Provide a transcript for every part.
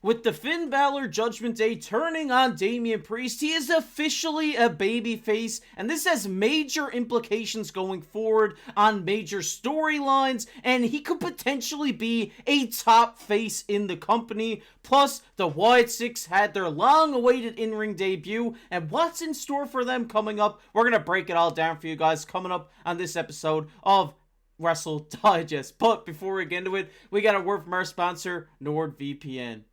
With the Finn Balor Judgment Day turning on Damian Priest, he is officially a babyface, and this has major implications going forward on major storylines, and he could potentially be a top face in the company. Plus, the Wyatt Sicks had their long-awaited in-ring debut, and what's in store for them coming up? We're going to break it all down for you guys coming up on this episode of Wrestle Digest. But before we get into it, we got a word from our sponsor, NordVPN.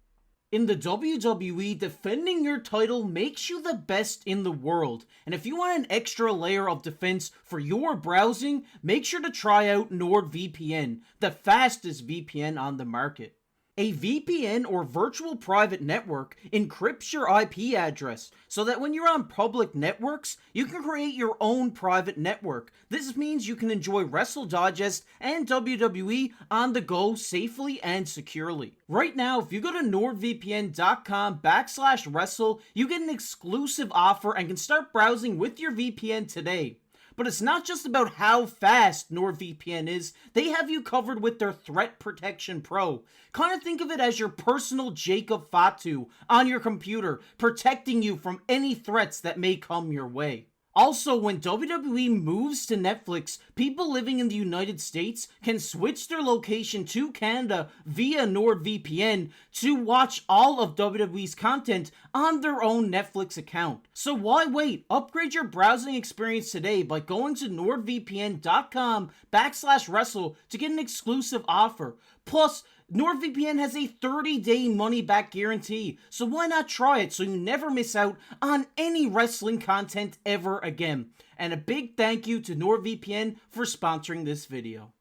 In the WWE, defending your title makes you the best in the world. And if you want an extra layer of defense for your browsing, make sure to try out NordVPN, the fastest VPN on the market. A VPN, or virtual private network, encrypts your IP address so that when you're on public networks, you can create your own private network. This means you can enjoy Wrestle Digest and WWE on the go safely and securely. Right now, if you go to nordvpn.com/wrestle, you get an exclusive offer and can start browsing with your VPN today. But it's not just about how fast NordVPN is, they have you covered with their Threat Protection Pro. Kind of think of it as your personal Jacob Fatu on your computer, protecting you from any threats that may come your way. Also, when WWE moves to Netflix, people living in the United States can switch their location to Canada via NordVPN to watch all of WWE's content on their own Netflix account. So why wait? Upgrade your browsing experience today by going to nordvpn.com/wrestle to get an exclusive offer. Plus, NordVPN has a 30-day money-back guarantee, so why not try it so you never miss out on any wrestling content ever again. And a big thank you to NordVPN for sponsoring this video.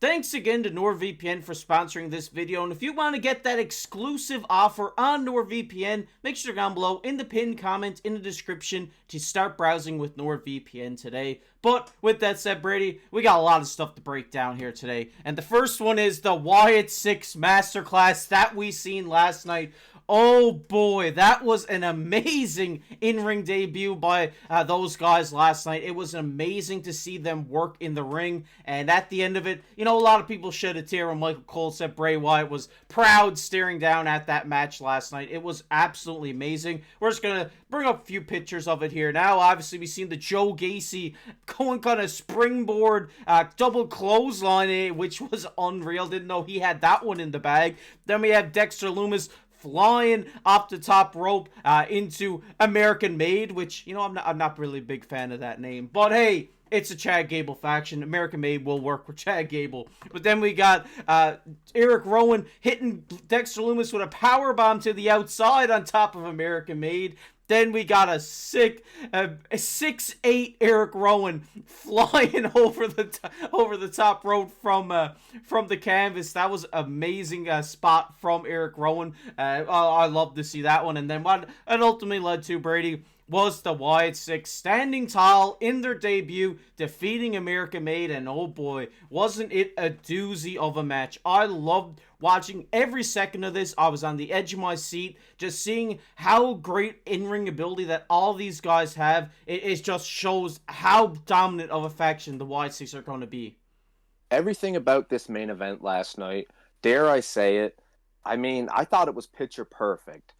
Thanks again to NordVPN for sponsoring this video, and if you want to get that exclusive offer on NordVPN, make sure to go down below in the pinned comment in the description to start browsing with NordVPN today. But with that said, Brady, we got a lot of stuff to break down here today, and the first one is the Wyatt Sicks Masterclass that we seen last night. Oh boy, that was an amazing in-ring debut by those guys last night. It was amazing to see them work in the ring, and at the end of it, you know, a lot of people shed a tear when Michael Cole said Bray Wyatt was proud staring down at that match last night. It was absolutely amazing. We're just going to bring up a few pictures of it here. Now, obviously, we've seen the Joe Gacy going kind of springboard, double clothesline, which was unreal. Didn't know he had that one in the bag. Then we have Dexter Lumis flying off the top rope into American Made, which, you know, I'm not really a big fan of that name. But hey, it's a Chad Gable faction. American Made will work with Chad Gable. But then we got Eric Rowan hitting Dexter Lumis with a powerbomb to the outside on top of American Made. Then we got a 6'8" Eric Rowan flying over the top rope from the canvas. That was amazing spot from Eric Rowan. I love to see that one. And then what it ultimately led to, Brady, was the Wyatt Sicks standing tall in their debut, defeating American Made, and oh boy, wasn't it a doozy of a match. I loved watching every second of this. I was on the edge of my seat, just seeing how great in-ring ability that all these guys have. It just shows how dominant of a faction the Wyatt Sicks are going to be. Everything about this main event last night, dare I say it, I mean, I thought it was picture perfect.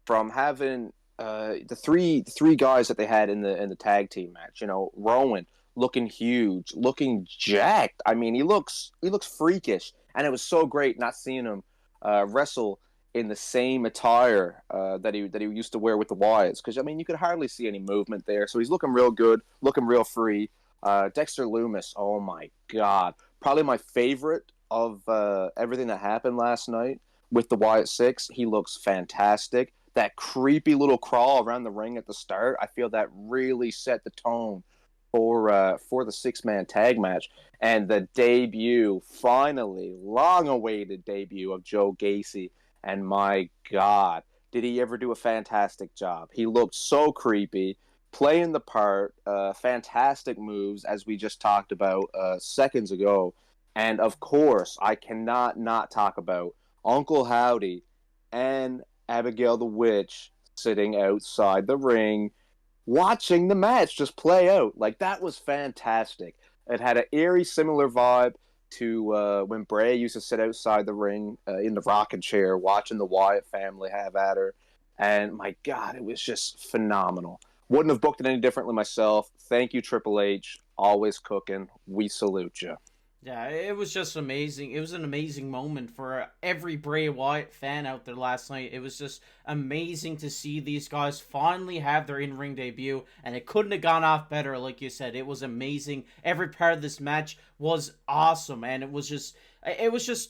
From having the three guys that they had in the tag team match, you know, Rowan looking huge, looking jacked. I mean, he looks freakish, and it was so great not seeing him wrestle in the same attire that he used to wear with the Wyatts, because I mean, you could hardly see any movement there. So he's looking real good, looking real free. Dexter Lumis, oh my God, probably my favorite of everything that happened last night with the Wyatt Sicks. He looks fantastic. That creepy little crawl around the ring at the start, I feel that really set the tone for the six-man tag match. And the debut, finally, long-awaited debut of Joe Gacy. And my God, did he ever do a fantastic job. He looked so creepy, playing the part, fantastic moves, as we just talked about seconds ago. And, of course, I cannot not talk about Uncle Howdy and Abigail the Witch sitting outside the ring, watching the match just play out. Like, that was fantastic. It had an eerie, similar vibe to when Bray used to sit outside the ring in the rocking chair watching the Wyatt family have at her. And my God, it was just phenomenal. Wouldn't have booked it any differently myself. Thank you, Triple H. Always cooking. We salute you. Yeah, it was just amazing. It was an amazing moment for every Bray Wyatt fan out there last night. It was just amazing to see these guys finally have their in-ring debut, and it couldn't have gone off better, like you said. It was amazing. Every part of this match was awesome, and it was just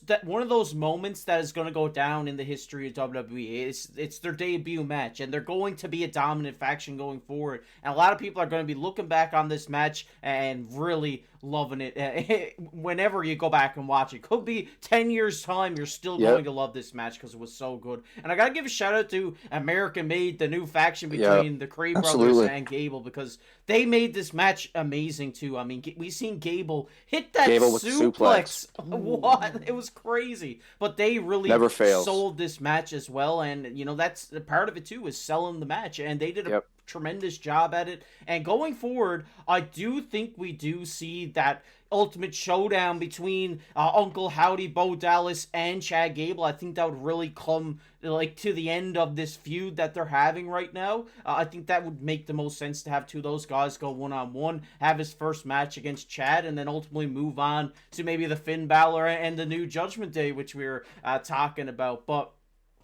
that one of those moments that is going to go down in the history of WWE. It's their debut match, and they're going to be a dominant faction going forward. And a lot of people are going to be looking back on this match and really loving it. Whenever you go back and watch it, could be 10 years time, you're still going to love this match because it was so good. And I gotta give a shout out to American Made, the new faction between the Creed brothers and Gable, because they made this match amazing too. I mean, we seen Gable hit that suplex. What? It was crazy. But they really never sold this match as well, and you know that's the part of it too, is selling the match, and they did a tremendous job at it. And going forward, I do think we do see that ultimate showdown between Uncle Howdy, Bo Dallas, and Chad Gable. I think that would really come like to the end of this feud that they're having right now. I think that would make the most sense to have two of those guys go one-on-one, have his first match against Chad, and then ultimately move on to maybe the Finn Balor and the new Judgment Day, which we were talking about. But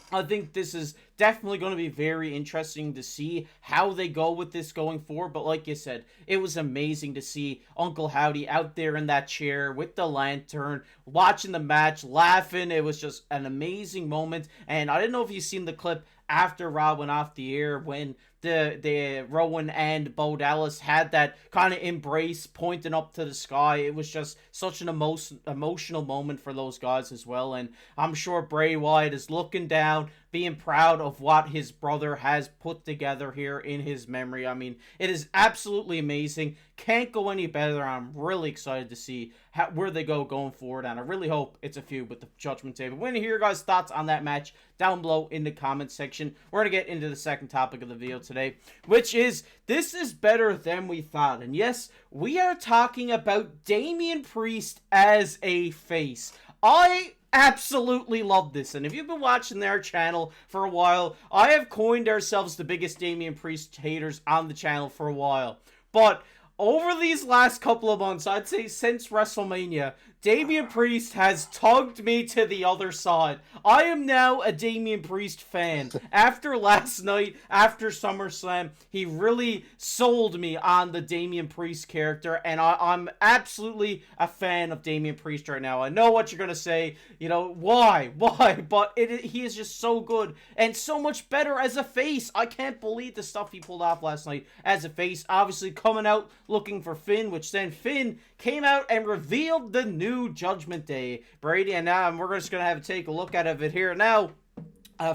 I think this is definitely going to be very interesting to see how they go with this going forward. But like you said, it was amazing to see Uncle Howdy out there in that chair with the lantern, watching the match, laughing. It was just an amazing moment. And I didn't know if you've seen the clip after Raw went off the air when the Rowan and Bo Dallas had that kind of embrace pointing up to the sky. It was just such an emotional moment for those guys as well. And I'm sure Bray Wyatt is looking down, being proud of what his brother has put together here in his memory. I mean, it is absolutely amazing. Can't go any better. I'm really excited to see where they go going forward, and I really hope it's a feud with the Judgment Day. But when you hear your guys' thoughts on that match down below in the comments section, we're going to get into the second topic of the video today, which is, this is better than we thought. And yes, we are talking about Damian Priest as a face. I absolutely love this, and if you've been watching their channel for a while, I have coined ourselves the biggest Damian Priest haters on the channel for a while. But over these last couple of months, I'd say since WrestleMania, Damian Priest has tugged me to the other side. I am now a Damian Priest fan. After last night, after SummerSlam, he really sold me on the Damian Priest character, and I'm absolutely a fan of Damian Priest right now. I know what you're going to say, you know, why? But he is just so good, and so much better as a face. I can't believe the stuff he pulled off last night as a face. Obviously coming out looking for Finn, which then Finn came out and revealed the new Judgment Day, Brady, and now we're just going to have to take a look at it here now.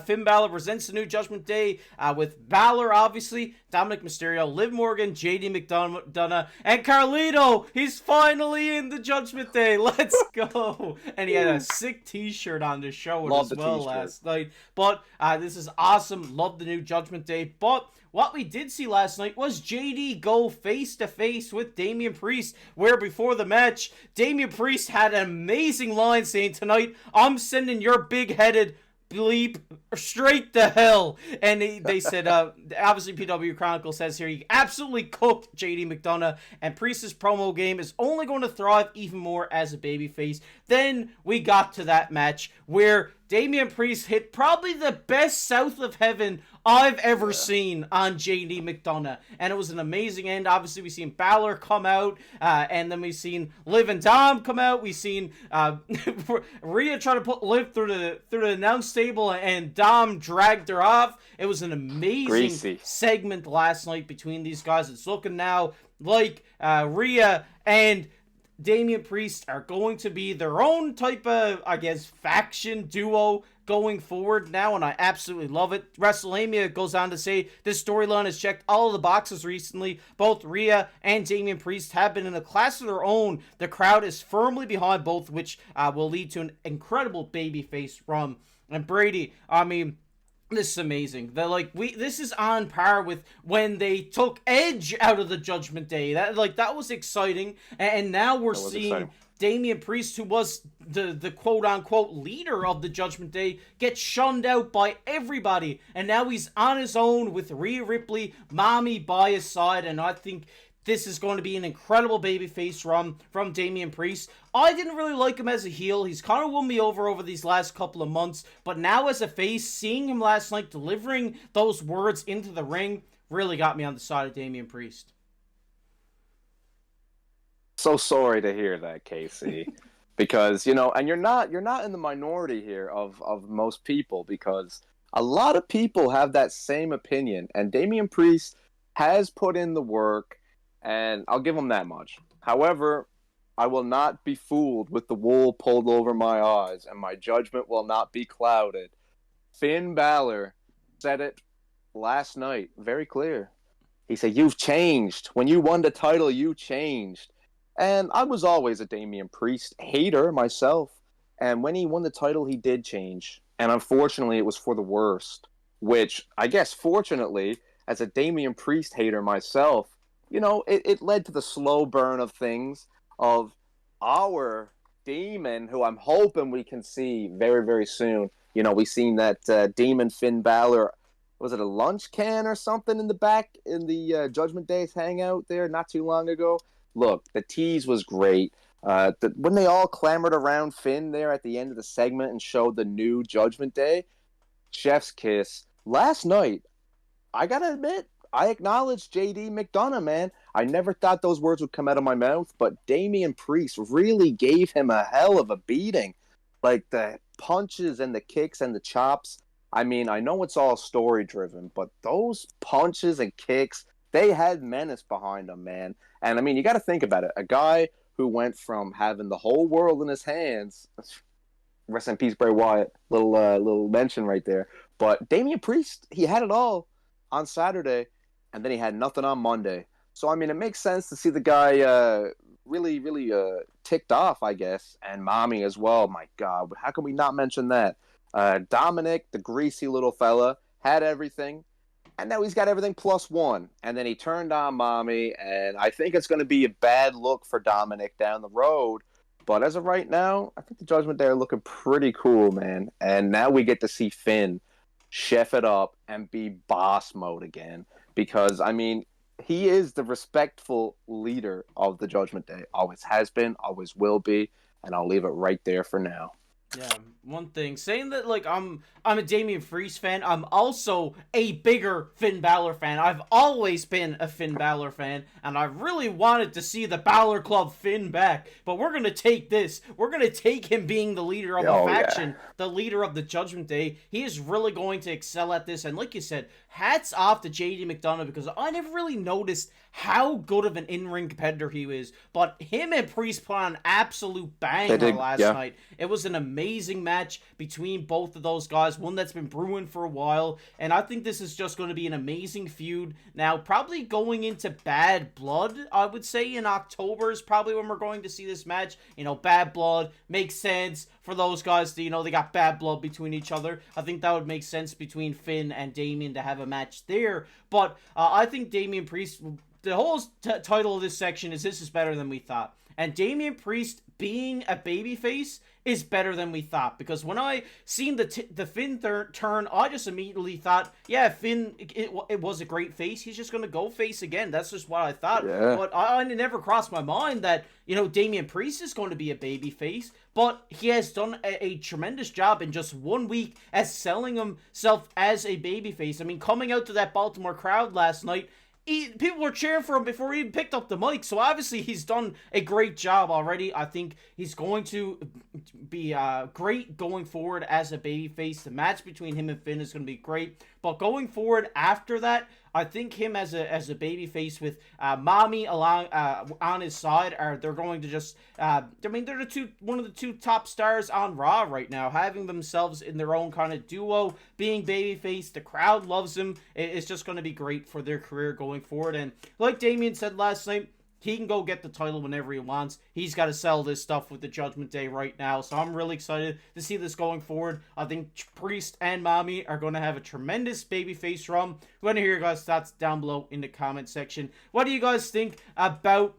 Finn Balor presents the new Judgment Day with Balor, obviously, Dominik Mysterio, Liv Morgan, JD McDonough, and Carlito. He's finally in the Judgment Day. Let's go. And he had a sick t-shirt on the show as well last night. But this is awesome. Love the new Judgment Day. But what we did see last night was JD go face-to-face with Damian Priest, where before the match, Damian Priest had an amazing line saying, "Tonight, I'm sending your big-headed bleep straight to hell." And they said, obviously PW Chronicle says here, he absolutely cooked JD McDonough, and Priest's promo game is only going to thrive even more as a babyface. Then we got to that match where Damian Priest hit probably the best South of Heaven I've ever seen on JD McDonough, and it was an amazing end. Obviously, we've seen Balor come out, and then we've seen Liv and Dom come out. We've seen Rhea try to put Liv through the announce table, and Dom dragged her off. It was an amazing segment last night between these guys. It's looking now like Rhea and Damian Priest are going to be their own type of, I guess, faction duo going forward now, and I absolutely love it. Wrestlemania goes on to say this storyline has checked all of the boxes recently. Both Rhea and Damian Priest have been in a class of their own. The crowd is firmly behind both, which will lead to an incredible babyface run. And Brady, I mean, this is amazing. This is on par with when they took Edge out of the Judgment Day. That was exciting. And now we're seeing Damian Priest, who was the quote-unquote leader of the Judgment Day, gets shunned out by everybody, and now he's on his own with Rhea Ripley, Mommy by his side, and I think this is going to be an incredible babyface run from Damian Priest. I didn't really like him as a heel. He's kind of won me over these last couple of months, but now as a face, seeing him last night delivering those words into the ring really got me on the side of Damian Priest. So sorry to hear that, Casey, because and you're not in the minority here of most people, because a lot of people have that same opinion, and Damian Priest has put in the work, and I'll give him that much. However, I will not be fooled with the wool pulled over my eyes, and my judgment will not be clouded. Finn Balor said it last night, very clear. He said, "You've changed. When you won the title, you changed." And I was always a Damian Priest hater myself. And when he won the title, he did change. And unfortunately, it was for the worst. Which, I guess, fortunately, as a Damian Priest hater myself, it led to the slow burn of things, of our demon, who I'm hoping we can see very, very soon. We seen that demon Finn Balor, was it a lunch can or something in the back in the Judgment Day's hangout there not too long ago? Look, the tease was great. When they all clamored around Finn there at the end of the segment and showed the new Judgment Day, chef's kiss. Last night, I gotta admit, I acknowledge JD Mcdonagh, man. I never thought those words would come out of my mouth, but Damian Priest really gave him a hell of a beating. Like the punches and the kicks and the chops. I mean, I know it's all story-driven, but those punches and kicks, they had menace behind them, man. And, I mean, you got to think about it. A guy who went from having the whole world in his hands, rest in peace, Bray Wyatt, little mention right there. But Damian Priest, he had it all on Saturday, and then he had nothing on Monday. So, I mean, it makes sense to see the guy really ticked off, I guess, and Mommy as well. My God, how can we not mention that? Dominik, the greasy little fella, had everything. And now he's got everything plus one. And then he turned on Mommy, and I think it's going to be a bad look for Dominik down the road. But as of right now, I think the Judgment Day are looking pretty cool, man. And now we get to see Finn chef it up and be boss mode again. Because, I mean, he is the respectful leader of the Judgment Day. Always has been, always will be. And I'll leave it right there for now. Yeah, one thing, saying that, like, I'm a Damian Priest fan, I'm also a bigger Finn Balor fan. I've always been a Finn Balor fan, and I really wanted to see the Balor Club Finn back, but we're going to take this. We're going to take him being the leader of the faction, the leader of the Judgment Day. He is really going to excel at this, and like you said, hats off to JD Mcdonagh, because I never really noticed how good of an in-ring competitor he is, but him and Priest put on an absolute banger last night. It was an amazing match between both of those guys, one that's been brewing for a while, and I think this is just going to be an amazing feud. Now, probably going into Bad Blood, I would say in October is probably when we're going to see this match. Bad Blood makes sense for those guys to, they got bad blood between each other. I think that would make sense between Finn and Damian to have a match there, but I think Damian Priest, the whole title of this section is "This is better than we thought." And Damian Priest being a babyface is better than we thought. Because when I seen the Finn turn, I just immediately thought, yeah, Finn, it was a great face. He's just going to go face again. That's just what I thought. Yeah. But I never crossed my mind that, Damian Priest is going to be a babyface. But he has done a tremendous job in just 1 week as selling himself as a babyface. I mean, coming out to that Baltimore crowd last night, people were cheering for him before he even picked up the mic, so obviously he's done a great job already. I think he's going to be great going forward as a babyface. The match between him and Finn is going to be great, but going forward after that, I think him as a babyface with Mommy along on his side, they're going to just they're one of the two top stars on Raw right now, having themselves in their own kind of duo, being babyface. The crowd loves him. It's just going to be great for their career going forward. And like Damian said last night, he can go get the title whenever he wants. He's got to sell this stuff with the Judgment Day right now. So I'm really excited to see this going forward. I think Priest and Mommy are going to have a tremendous babyface run. I want to hear your guys' thoughts down below in the comment section. What do you guys think about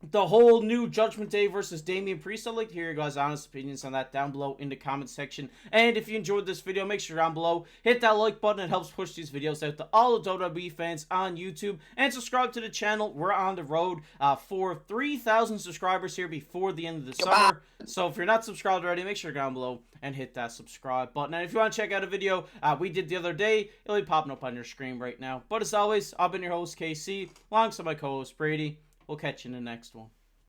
the whole new Judgment Day versus Damian Priest. I'd like to hear your guys' honest opinions on that down below in the comment section. And if you enjoyed this video, make sure down below, hit that like button. It helps push these videos out to all the WWE fans on YouTube. And subscribe to the channel. We're on the road for 3,000 subscribers here before the end of the summer. So if you're not subscribed already, make sure down below and hit that subscribe button. And if you want to check out a video we did the other day, it'll be popping up on your screen right now. But as always, I've been your host, KC, alongside my co-host, Brady. We'll catch you in the next one.